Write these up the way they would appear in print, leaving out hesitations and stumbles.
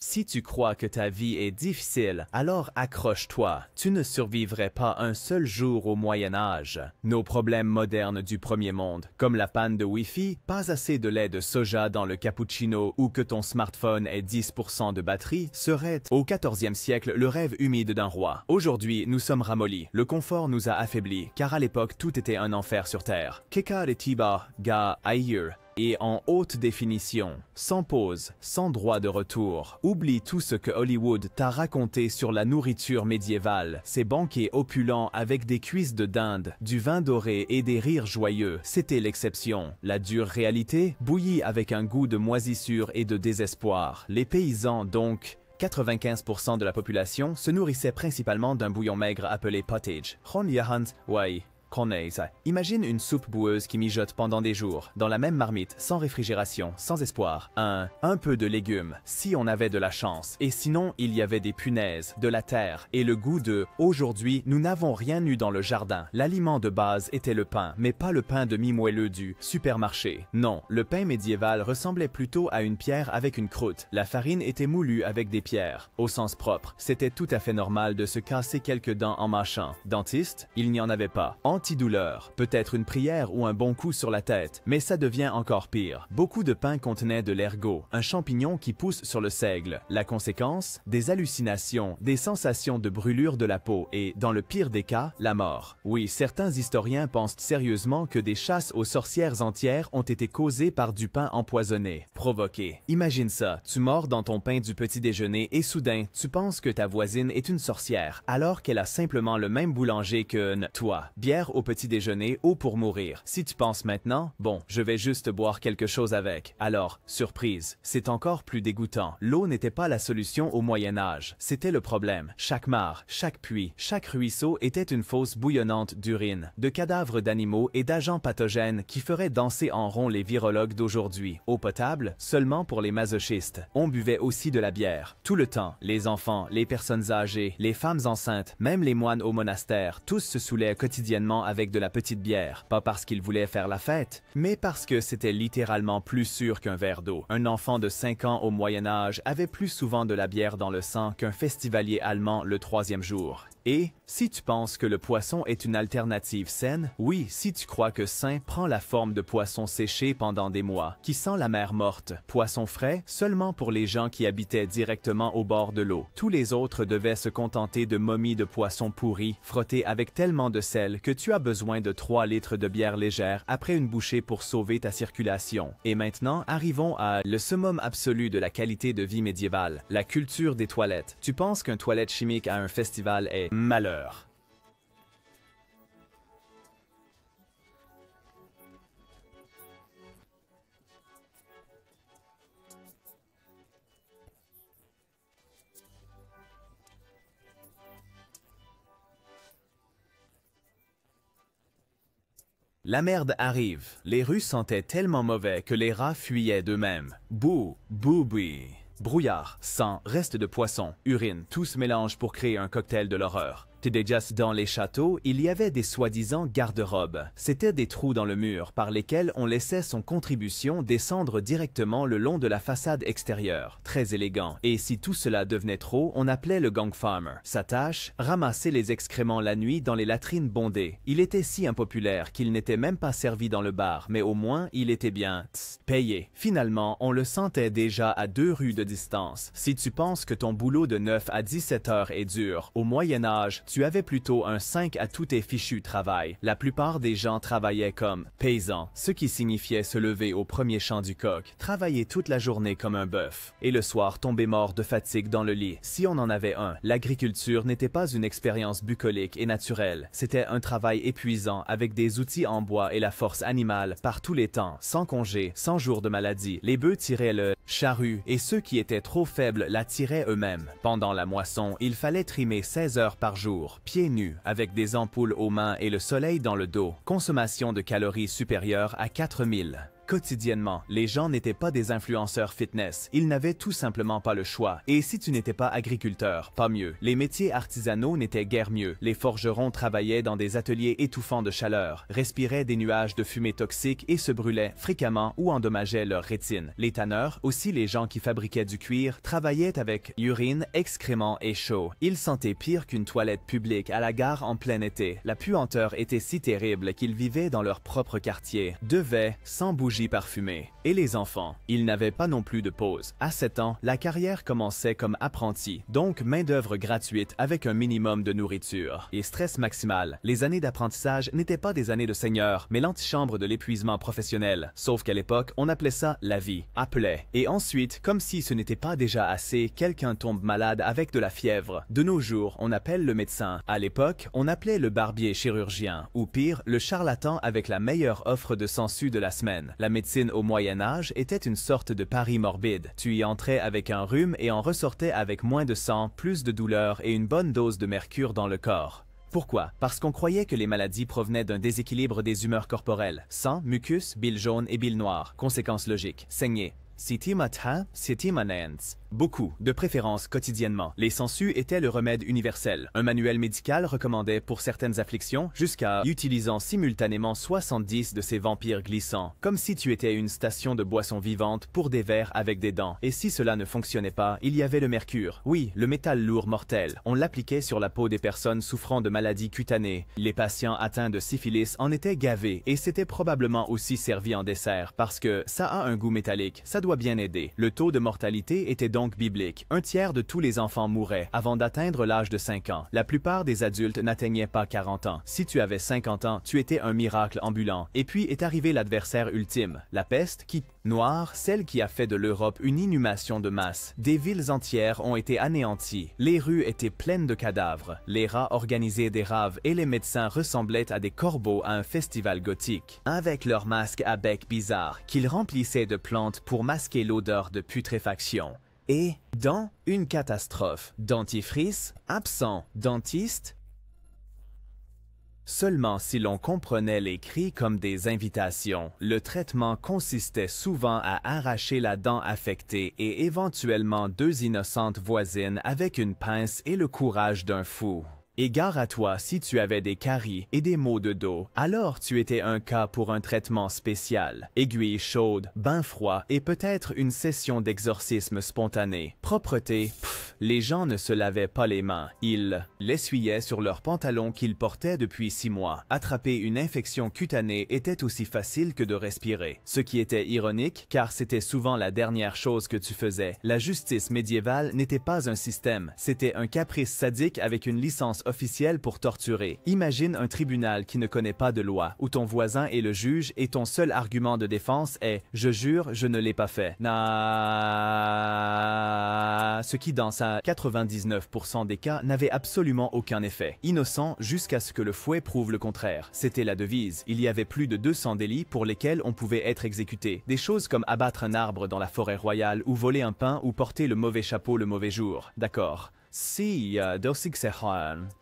Si tu crois que ta vie est difficile, alors accroche-toi. Tu ne survivrais pas un seul jour au Moyen Âge. Nos problèmes modernes du premier monde, comme la panne de Wi-Fi, pas assez de lait de soja dans le cappuccino ou que ton smartphone ait 10% de batterie, seraient, au XIVe siècle, le rêve humide d'un roi. Aujourd'hui, nous sommes ramollis. Le confort nous a affaiblis, car à l'époque, tout était un enfer sur Terre. Kekar et Tiba, ga aïur. Et en haute définition, sans pause, sans droit de retour. Oublie tout ce que Hollywood t'a raconté sur la nourriture médiévale, ces banquets opulents avec des cuisses de dinde, du vin doré et des rires joyeux. C'était l'exception. La dure réalité, bouillie avec un goût de moisissure et de désespoir. Les paysans, donc, 95% de la population se nourrissait principalement d'un bouillon maigre appelé pottage. Imagine une soupe boueuse qui mijote pendant des jours, dans la même marmite, sans réfrigération, sans espoir. Un peu de légumes, si on avait de la chance. Et sinon, il y avait des punaises, de la terre, et le goût de « Aujourd'hui, nous n'avons rien eu dans le jardin ». L'aliment de base était le pain, mais pas le pain demi-moelleux du supermarché. Non, le pain médiéval ressemblait plutôt à une pierre avec une croûte. La farine était moulue avec des pierres. Au sens propre, c'était tout à fait normal de se casser quelques dents en mâchant. Dentiste, il n'y en avait pas. Antidouleur, peut-être une prière ou un bon coup sur la tête, mais ça devient encore pire. Beaucoup de pain contenait de l'ergot, un champignon qui pousse sur le seigle. La conséquence? Des hallucinations, des sensations de brûlure de la peau et, dans le pire des cas, la mort. Oui, certains historiens pensent sérieusement que des chasses aux sorcières entières ont été causées par du pain empoisonné, provoqué. Imagine ça, tu mords dans ton pain du petit déjeuner et soudain, tu penses que ta voisine est une sorcière, alors qu'elle a simplement le même boulanger que toi. Bière au petit déjeuner, eau pour mourir. Si tu penses maintenant, bon, je vais juste boire quelque chose avec. Alors, surprise, c'est encore plus dégoûtant. L'eau n'était pas la solution au Moyen Âge, c'était le problème. Chaque mare, chaque puits, chaque ruisseau était une fosse bouillonnante d'urine, de cadavres d'animaux et d'agents pathogènes qui feraient danser en rond les virologues d'aujourd'hui. Eau potable, seulement pour les masochistes. On buvait aussi de la bière, tout le temps. Les enfants, les personnes âgées, les femmes enceintes, même les moines au monastère, tous se saoulaient quotidiennement avec de la petite bière, pas parce qu'ils voulaient faire la fête, mais parce que c'était littéralement plus sûr qu'un verre d'eau. Un enfant de 5 ans au Moyen Âge avait plus souvent de la bière dans le sang qu'un festivalier allemand le 3e jour. Et, si tu penses que le poisson est une alternative saine, oui, si tu crois que sain prend la forme de poisson séché pendant des mois, qui sent la mer morte, poisson frais seulement pour les gens qui habitaient directement au bord de l'eau. Tous les autres devaient se contenter de momies de poissons pourris, frottées avec tellement de sel que tu as besoin de 3 litres de bière légère après une bouchée pour sauver ta circulation. Et maintenant, arrivons à le summum absolu de la qualité de vie médiévale, la culture des toilettes. Tu penses qu'une toilette chimique à un festival est malheur. La merde arrive. Les rues sentaient tellement mauvais que les rats fuyaient d'eux-mêmes. Bouh, boubi. Brouillard, sang, restes de poisson, urine, tout se mélange pour créer un cocktail de l'horreur. Dans les châteaux, il y avait des soi-disant garde-robes. C'étaient des trous dans le mur par lesquels on laissait son contribution descendre directement le long de la façade extérieure. Très élégant. Et si tout cela devenait trop, on appelait le gang farmer. Sa tâche, ramasser les excréments la nuit dans les latrines bondées. Il était si impopulaire qu'il n'était même pas servi dans le bar, mais au moins il était bien payé. Finalement, on le sentait déjà à 2 rues de distance. Si tu penses que ton boulot de 9 à 17 heures est dur, au Moyen Âge, tu avais plutôt un 5 à tous tes fichus travail. La plupart des gens travaillaient comme paysans, ce qui signifiait se lever au premier chant du coq, travailler toute la journée comme un bœuf, et le soir tomber mort de fatigue dans le lit. Si on en avait un, l'agriculture n'était pas une expérience bucolique et naturelle. C'était un travail épuisant avec des outils en bois et la force animale par tous les temps, sans congé, sans jour de maladie. Les bœufs tiraient le charrue et ceux qui étaient trop faibles la tiraient eux-mêmes. Pendant la moisson, il fallait trimer 16 heures par jour, pieds nus, avec des ampoules aux mains et le soleil dans le dos. Consommation de calories supérieure à 4000. Quotidiennement, les gens n'étaient pas des influenceurs fitness, ils n'avaient tout simplement pas le choix. Et si tu n'étais pas agriculteur, pas mieux. Les métiers artisanaux n'étaient guère mieux. Les forgerons travaillaient dans des ateliers étouffants de chaleur, respiraient des nuages de fumée toxique et se brûlaient fréquemment ou endommageaient leur rétine. Les tanneurs, aussi les gens qui fabriquaient du cuir, travaillaient avec urine, excréments et chaud. Ils sentaient pire qu'une toilette publique à la gare en plein été. La puanteur était si terrible qu'ils vivaient dans leur propre quartier, devaient, sans bougie parfumée. Et les enfants, ils n'avaient pas non plus de pause. À 7 ans, la carrière commençait comme apprenti, donc main-d'œuvre gratuite avec un minimum de nourriture. Et stress maximal. Les années d'apprentissage n'étaient pas des années de seigneur, mais l'antichambre de l'épuisement professionnel. Sauf qu'à l'époque, on appelait ça la vie. Appelait. Et ensuite, comme si ce n'était pas déjà assez, quelqu'un tombe malade avec de la fièvre. De nos jours, on appelle le médecin. À l'époque, on appelait le barbier chirurgien. Ou pire, le charlatan avec la meilleure offre de sangsue de la semaine. La médecine au Moyen-Âge était une sorte de pari morbide. Tu y entrais avec un rhume et en ressortais avec moins de sang, plus de douleur et une bonne dose de mercure dans le corps. Pourquoi? Parce qu'on croyait que les maladies provenaient d'un déséquilibre des humeurs corporelles. Sang, mucus, bile jaune et bile noire. Conséquence logique. Saigner. Beaucoup, de préférence quotidiennement. Les sangsues étaient le remède universel. Un manuel médical recommandait pour certaines afflictions jusqu'à utilisant simultanément 70 de ces vampires glissants, comme si tu étais une station de boissons vivantes pour des vers avec des dents. Et si cela ne fonctionnait pas, il y avait le mercure. Oui, le métal lourd mortel. On l'appliquait sur la peau des personnes souffrant de maladies cutanées. Les patients atteints de syphilis en étaient gavés et c'était probablement aussi servi en dessert parce que ça a un goût métallique, ça doit bien aider. Le taux de mortalité était donc biblique. Un tiers de tous les enfants mouraient avant d'atteindre l'âge de 5 ans. La plupart des adultes n'atteignaient pas 40 ans. Si tu avais 50 ans, tu étais un miracle ambulant. Et puis est arrivé l'adversaire ultime, la peste qui noire, celle qui a fait de l'Europe une inhumation de masse. Des villes entières ont été anéanties. Les rues étaient pleines de cadavres. Les rats organisaient des raves et les médecins ressemblaient à des corbeaux à un festival gothique. Avec leurs masques à bec bizarre qu'ils remplissaient de plantes pour masquer l'odeur de putréfaction. Et, dans une catastrophe, dentifrice, absent, dentiste. Seulement si l'on comprenait les cris comme des invitations, le traitement consistait souvent à arracher la dent affectée et éventuellement 2 innocentes voisines avec une pince et le courage d'un fou. Et gare à toi si tu avais des caries et des maux de dos, alors tu étais un cas pour un traitement spécial. Aiguille chaude, bain froid et peut-être une session d'exorcisme spontané. Propreté, les gens ne se lavaient pas les mains. Ils l'essuyaient sur leurs pantalons qu'ils portaient depuis 6 mois. Attraper une infection cutanée était aussi facile que de respirer. Ce qui était ironique, car c'était souvent la dernière chose que tu faisais. La justice médiévale n'était pas un système, c'était un caprice sadique avec une licence officielle pour torturer. Imagine un tribunal qui ne connaît pas de loi, où ton voisin est le juge et ton seul argument de défense est « Je jure, je ne l'ai pas fait ». Ce qui, dans 99% des cas, n'avait absolument aucun effet. Innocent jusqu'à ce que le fouet prouve le contraire. C'était la devise. Il y avait plus de 200 délits pour lesquels on pouvait être exécuté. Des choses comme abattre un arbre dans la forêt royale ou voler un pain ou porter le mauvais chapeau le mauvais jour. D'accord.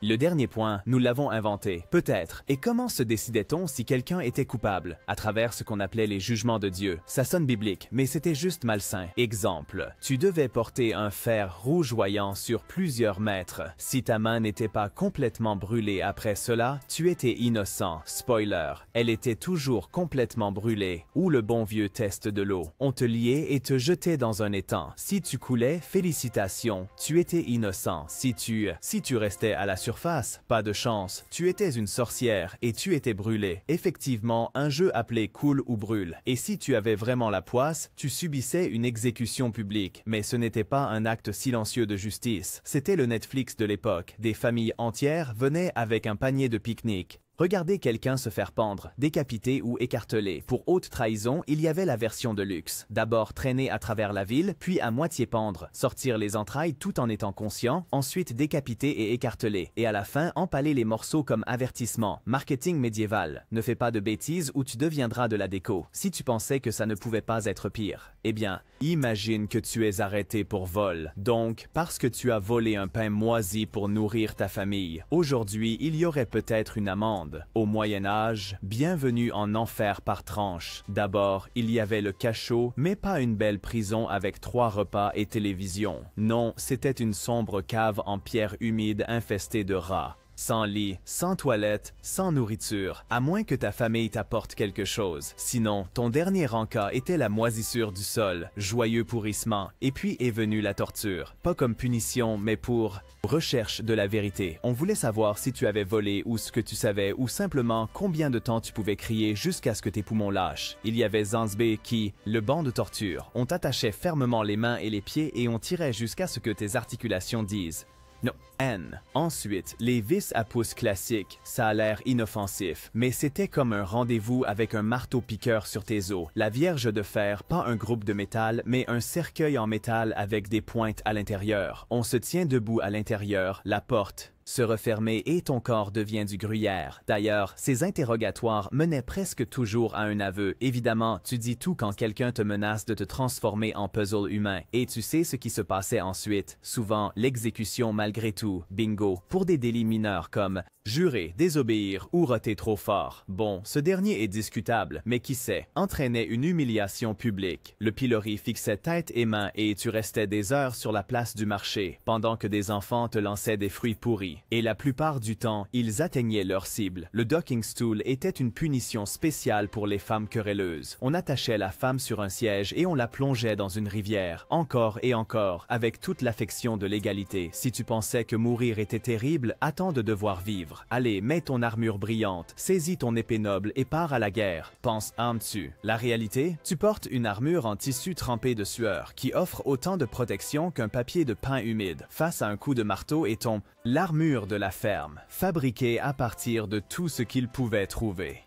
Le dernier point, nous l'avons inventé. Peut-être. Et comment se décidait-on si quelqu'un était coupable? À travers ce qu'on appelait les jugements de Dieu. Ça sonne biblique, mais c'était juste malsain. Exemple. Tu devais porter un fer rougeoyant sur plusieurs mètres. Si ta main n'était pas complètement brûlée après cela, tu étais innocent. Spoiler. Elle était toujours complètement brûlée. Ou le bon vieux test de l'eau. On te liait et te jetait dans un étang. Si tu coulais, félicitations. Tu étais innocent. Si tu restais à la surface, pas de chance, tu étais une sorcière et tu étais brûlé. Effectivement, un jeu appelé coule ou brûle. Et si tu avais vraiment la poisse, tu subissais une exécution publique. Mais ce n'était pas un acte silencieux de justice. C'était le Netflix de l'époque. Des familles entières venaient avec un panier de pique-nique. Regardez quelqu'un se faire pendre, décapiter ou écarteler. Pour haute trahison, il y avait la version de luxe. D'abord traîner à travers la ville, puis à moitié pendre, sortir les entrailles tout en étant conscient, ensuite décapiter et écarteler, et à la fin empaler les morceaux comme avertissement. Marketing médiéval. Ne fais pas de bêtises ou tu deviendras de la déco. Si tu pensais que ça ne pouvait pas être pire. Eh bien, imagine que tu es arrêté pour vol. Donc, parce que tu as volé un pain moisi pour nourrir ta famille. Aujourd'hui, il y aurait peut-être une amende. monde. Au Moyen Âge, bienvenue en enfer par tranche. D'abord, il y avait le cachot, mais pas une belle prison avec 3 repas et télévision. Non, c'était une sombre cave en pierre humide infestée de rats. Sans lit, sans toilette, sans nourriture, à moins que ta famille t'apporte quelque chose. Sinon, ton dernier encas était la moisissure du sol, joyeux pourrissement, et puis est venue la torture. Pas comme punition, mais pour recherche de la vérité. On voulait savoir si tu avais volé ou ce que tu savais, ou simplement combien de temps tu pouvais crier jusqu'à ce que tes poumons lâchent. Il y avait Zanzbé qui, le banc de torture, on t'attachait fermement les mains et les pieds et on tirait jusqu'à ce que tes articulations disent non. N. Ensuite, les vis à pouce classiques, ça a l'air inoffensif, mais c'était comme un rendez-vous avec un marteau-piqueur sur tes os. La Vierge de fer, pas un groupe de métal, mais un cercueil en métal avec des pointes à l'intérieur. On se tient debout à l'intérieur, la porte se refermer et ton corps devient du gruyère. D'ailleurs, ces interrogatoires menaient presque toujours à un aveu. Évidemment, tu dis tout quand quelqu'un te menace de te transformer en puzzle humain. Et tu sais ce qui se passait ensuite. Souvent, l'exécution malgré tout. Bingo. Pour des délits mineurs comme jurer, désobéir ou roter trop fort. Bon, ce dernier est discutable, mais qui sait, entraînait une humiliation publique. Le pilori fixait tête et main et tu restais des heures sur la place du marché, pendant que des enfants te lançaient des fruits pourris. Et la plupart du temps, ils atteignaient leur cible. Le docking stool était une punition spéciale pour les femmes querelleuses. On attachait la femme sur un siège et on la plongeait dans une rivière, encore et encore, avec toute l'affection de l'égalité. Si tu pensais que mourir était terrible, attends de devoir vivre. Allez, mets ton armure brillante, saisis ton épée noble et pars à la guerre. Pense arme dessus. La réalité, tu portes une armure en tissu trempé de sueur, qui offre autant de protection qu'un papier de pain humide. Face à un coup de marteau et ton l'armure de la ferme, fabriquée à partir de tout ce qu'il pouvait trouver.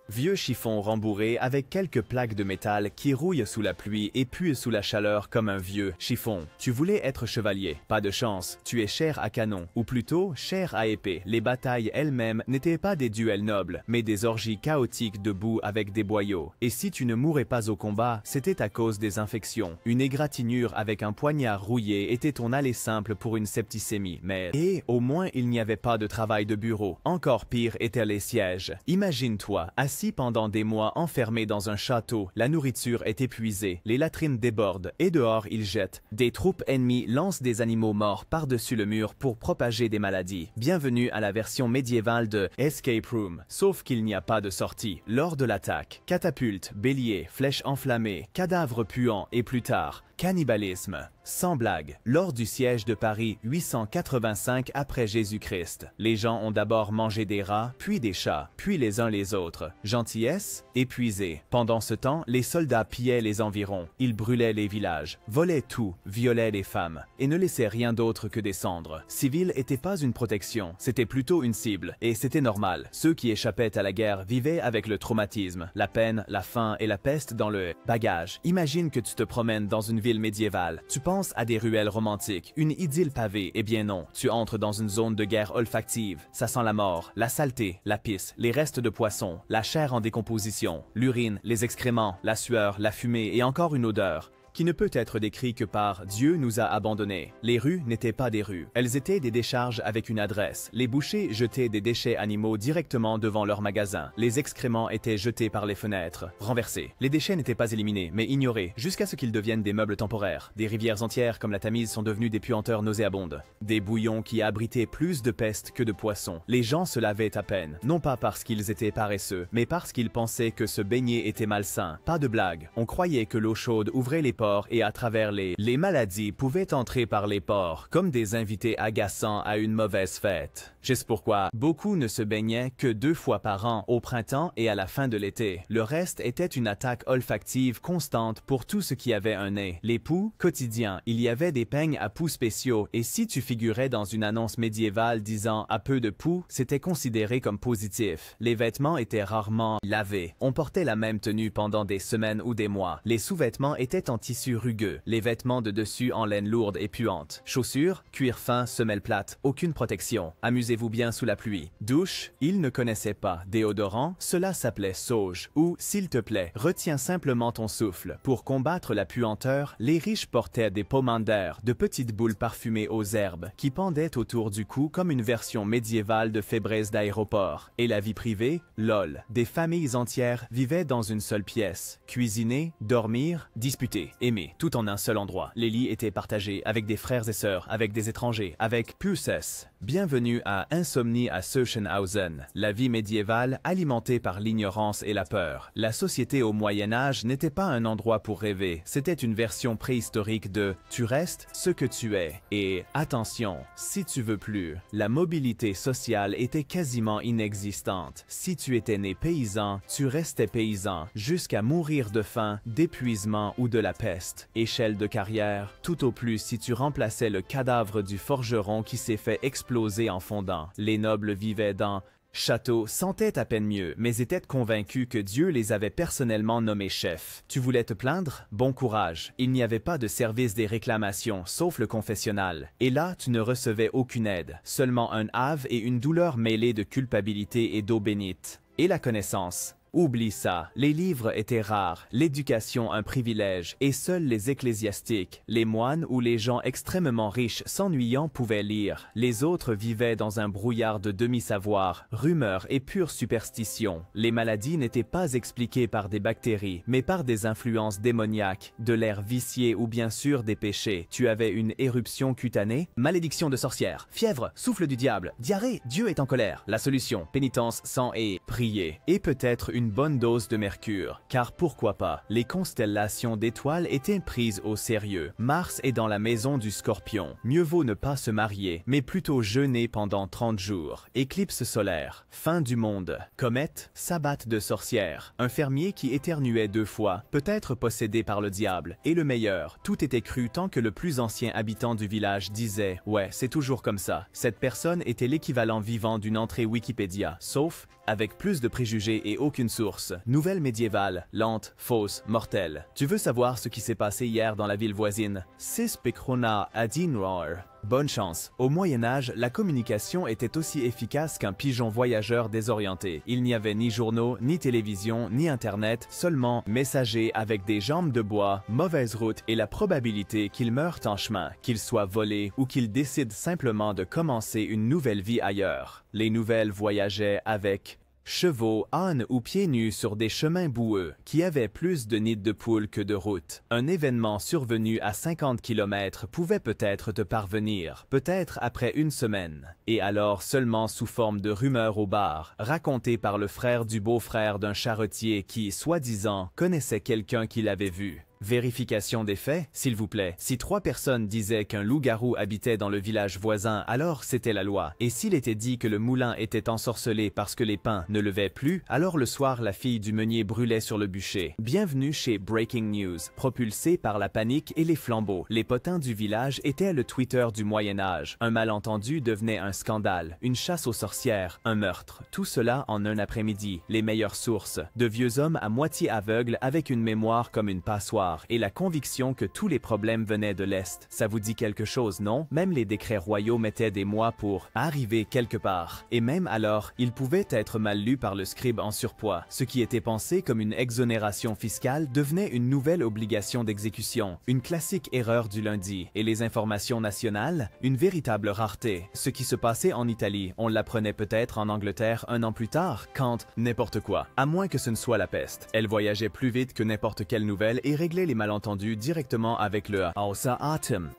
Vieux chiffon rembourré avec quelques plaques de métal qui rouillent sous la pluie et puent sous la chaleur comme un vieux chiffon. Tu voulais être chevalier. Pas de chance. Tu es chair à canon, ou plutôt chair à épée. Les batailles elles-mêmes n'étaient pas des duels nobles, mais des orgies chaotiques debout avec des boyaux. Et si tu ne mourais pas au combat, c'était à cause des infections. Une égratignure avec un poignard rouillé était ton aller simple pour une septicémie. Mais au moins il n'y avait pas de travail de bureau. Encore pire étaient les sièges. Imagine-toi, assis pendant des mois enfermé dans un château, la nourriture est épuisée, les latrines débordent et dehors ils jettent. Des troupes ennemies lancent des animaux morts par-dessus le mur pour propager des maladies. Bienvenue à la version médiévale de Escape Room, sauf qu'il n'y a pas de sortie. Lors de l'attaque, catapulte, bélier, flèches enflammées, cadavres puants et plus tard, cannibalisme. Sans blague, lors du siège de Paris 885 après Jésus-Christ, les gens ont d'abord mangé des rats, puis des chats, puis les uns les autres. Gentillesse, épuisé. Pendant ce temps, les soldats pillaient les environs. Ils brûlaient les villages, volaient tout, violaient les femmes, et ne laissaient rien d'autre que des cendres. Civil n'était pas une protection, c'était plutôt une cible, et c'était normal. Ceux qui échappaient à la guerre vivaient avec le traumatisme, la peine, la faim et la peste dans le bagage. Imagine que tu te promènes dans une ville médiévale. Tu penses à des ruelles romantiques, une idylle pavée, eh bien non. Tu entres dans une zone de guerre olfactive. Ça sent la mort, la saleté, la pisse, les restes de poissons, la chair en décomposition, l'urine, les excréments, la sueur, la fumée et encore une odeur qui ne peut être décrit que par « Dieu nous a abandonnés ». Les rues n'étaient pas des rues. Elles étaient des décharges avec une adresse. Les bouchers jetaient des déchets animaux directement devant leurs magasins. Les excréments étaient jetés par les fenêtres, renversés. Les déchets n'étaient pas éliminés, mais ignorés, jusqu'à ce qu'ils deviennent des meubles temporaires. Des rivières entières comme la Tamise sont devenues des puanteurs nauséabondes. Des bouillons qui abritaient plus de peste que de poissons. Les gens se lavaient à peine, non pas parce qu'ils étaient paresseux, mais parce qu'ils pensaient que se baigner était malsain. Pas de blague. On croyait que l'eau chaude ouvrait les portes et à travers les maladies pouvaient entrer par les pores, comme des invités agaçants à une mauvaise fête. C'est pourquoi beaucoup ne se baignaient que 2 fois par an, au printemps et à la fin de l'été. Le reste était une attaque olfactive constante pour tout ce qui avait un nez. Les poux, quotidiens, il y avait des peignes à poux spéciaux, et si tu figurais dans une annonce médiévale disant « à peu de poux », c'était considéré comme positif. Les vêtements étaient rarement lavés. On portait la même tenue pendant des semaines ou des mois. Les sous-vêtements étaient en tissu tissu rugueux, les vêtements de dessus en laine lourde et puante, chaussures, cuir fin, semelles plates, aucune protection. Amusez-vous bien sous la pluie. Douche, il ne connaissait pas. Déodorant, cela s'appelait sauge. Ou, s'il te plaît, retiens simplement ton souffle. Pour combattre la puanteur, les riches portaient des pomandères, de petites boules parfumées aux herbes, qui pendaient autour du cou comme une version médiévale de fébraise d'aéroport. Et la vie privée, lol. Des familles entières vivaient dans une seule pièce. Cuisiner, dormir, disputer, aimer, tout en un seul endroit. Les lits étaient partagés avec des frères et sœurs, avec des étrangers, avec puces. Bienvenue à Insomnie à Sachsenhausen, la vie médiévale alimentée par l'ignorance et la peur. La société au Moyen-Âge n'était pas un endroit pour rêver, c'était une version préhistorique de « tu restes ce que tu es ». Et attention, si tu veux plus, la mobilité sociale était quasiment inexistante. Si tu étais né paysan, tu restais paysan, jusqu'à mourir de faim, d'épuisement ou de la peste. Échelle de carrière, tout au plus si tu remplaçais le cadavre du forgeron qui s'est fait exploser en fondant. Les nobles vivaient dans châteaux, sentaient à peine mieux, mais étaient convaincus que Dieu les avait personnellement nommés chefs. Tu voulais te plaindre? Bon courage. Il n'y avait pas de service des réclamations, sauf le confessionnal. Et là, tu ne recevais aucune aide, seulement un hâve et une douleur mêlée de culpabilité et d'eau bénite. Et la connaissance. Oublie ça, les livres étaient rares, l'éducation un privilège, et seuls les ecclésiastiques, les moines ou les gens extrêmement riches s'ennuyant pouvaient lire. Les autres vivaient dans un brouillard de demi-savoir, rumeurs et pure superstition. Les maladies n'étaient pas expliquées par des bactéries, mais par des influences démoniaques, de l'air vicié ou bien sûr des péchés. Tu avais une éruption cutanée, malédiction de sorcière, fièvre, souffle du diable, diarrhée, Dieu est en colère. La solution, pénitence, sang et prier. Et peut-être une bonne dose de mercure, car pourquoi pas, les constellations d'étoiles étaient prises au sérieux. Mars est dans la maison du Scorpion. Mieux vaut ne pas se marier, mais plutôt jeûner pendant 30 jours. Éclipse solaire, fin du monde, comète, sabbat de sorcière, un fermier qui éternuait 2 fois, peut-être possédé par le diable. Et le meilleur, tout était cru tant que le plus ancien habitant du village disait « Ouais, c'est toujours comme ça ». Cette personne était l'équivalent vivant d'une entrée Wikipédia, sauf avec plus de préjugés et aucune source. Nouvelle médiévale, lente, fausse, mortelle. Tu veux savoir ce qui s'est passé hier dans la ville voisine? Sis Pekrona Adinroar. Bonne chance. Au Moyen-Âge, la communication était aussi efficace qu'un pigeon voyageur désorienté. Il n'y avait ni journaux, ni télévision, ni internet, seulement messagers avec des jambes de bois, mauvaise route et la probabilité qu'ils meurent en chemin, qu'ils soient volés ou qu'ils décident simplement de commencer une nouvelle vie ailleurs. Les nouvelles voyageaient avec chevaux, ânes ou pieds nus sur des chemins boueux qui avaient plus de nids de poules que de routes. Un événement survenu à 50 km pouvait peut-être te parvenir, peut-être après une semaine, et alors seulement sous forme de rumeurs au bar, racontées par le frère du beau-frère d'un charretier qui, soi-disant, connaissait quelqu'un qui l'avait vu. Vérification des faits, s'il vous plaît. Si 3 personnes disaient qu'un loup-garou habitait dans le village voisin, alors c'était la loi. Et s'il était dit que le moulin était ensorcelé parce que les pains ne levaient plus, alors le soir la fille du meunier brûlait sur le bûcher. Bienvenue chez Breaking News. Propulsé par la panique et les flambeaux, les potins du village étaient le Twitter du Moyen-Âge. Un malentendu devenait un scandale, une chasse aux sorcières, un meurtre. Tout cela en un après-midi. Les meilleures sources. De vieux hommes à moitié aveugles avec une mémoire comme une passoire. Et la conviction que tous les problèmes venaient de l'Est. Ça vous dit quelque chose, non? Même les décrets royaux mettaient des mois pour arriver quelque part. Et même alors, ils pouvaient être mal lus par le scribe en surpoids. Ce qui était pensé comme une exonération fiscale devenait une nouvelle obligation d'exécution. Une classique erreur du lundi. Et les informations nationales? Une véritable rareté. Ce qui se passait en Italie, on l'apprenait peut-être en Angleterre 1 an plus tard, quand n'importe quoi. À moins que ce ne soit la peste. Elle voyageait plus vite que n'importe quelle nouvelle et réglait les malentendus directement avec le Außer Atem.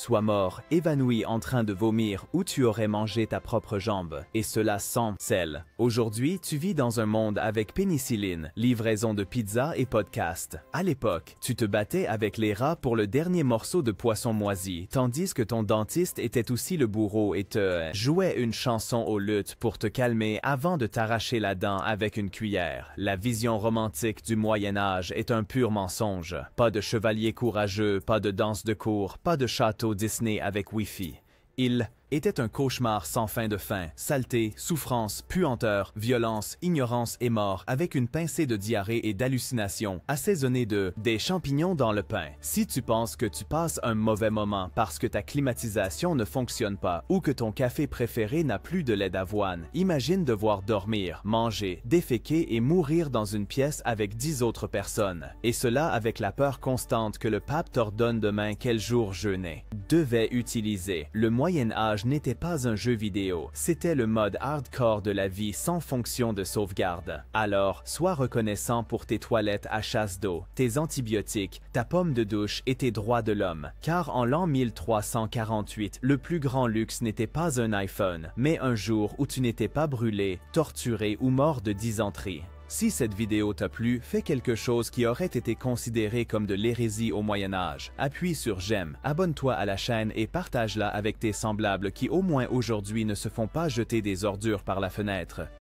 sois mort, évanoui en train de vomir ou tu aurais mangé ta propre jambe, et cela sans sel. Aujourd'hui, tu vis dans un monde avec pénicilline, livraison de pizza et podcast. À l'époque, tu te battais avec les rats pour le dernier morceau de poisson moisi, tandis que ton dentiste était aussi le bourreau et te jouait une chanson aux luttes pour te calmer avant de t'arracher la dent avec une cuillère. La vision romantique du Moyen-Âge est un pur mensonge. Pas de chevalier courageux, pas de danse de cour, pas de château Disney avec Wi-Fi. Il était un cauchemar sans fin de faim, saleté, souffrance, puanteur, violence, ignorance et mort, avec une pincée de diarrhée et d'hallucinations, assaisonnée de des champignons dans le pain. Si tu penses que tu passes un mauvais moment parce que ta climatisation ne fonctionne pas ou que ton café préféré n'a plus de lait d'avoine, imagine devoir dormir, manger, déféquer et mourir dans une pièce avec 10 autres personnes. Et cela avec la peur constante que le pape t'ordonne demain quel jour jeûner. Devait utiliser. Le Moyen-Âge n'était pas un jeu vidéo, c'était le mode hardcore de la vie sans fonction de sauvegarde. Alors, sois reconnaissant pour tes toilettes à chasse d'eau, tes antibiotiques, ta pomme de douche et tes droits de l'homme. Car en l'an 1348, le plus grand luxe n'était pas un iPhone, mais un jour où tu n'étais pas brûlé, torturé ou mort de dysenterie. Si cette vidéo t'a plu, fais quelque chose qui aurait été considéré comme de l'hérésie au Moyen-Âge. Appuie sur j'aime, abonne-toi à la chaîne et partage-la avec tes semblables qui au moins aujourd'hui ne se font pas jeter des ordures par la fenêtre.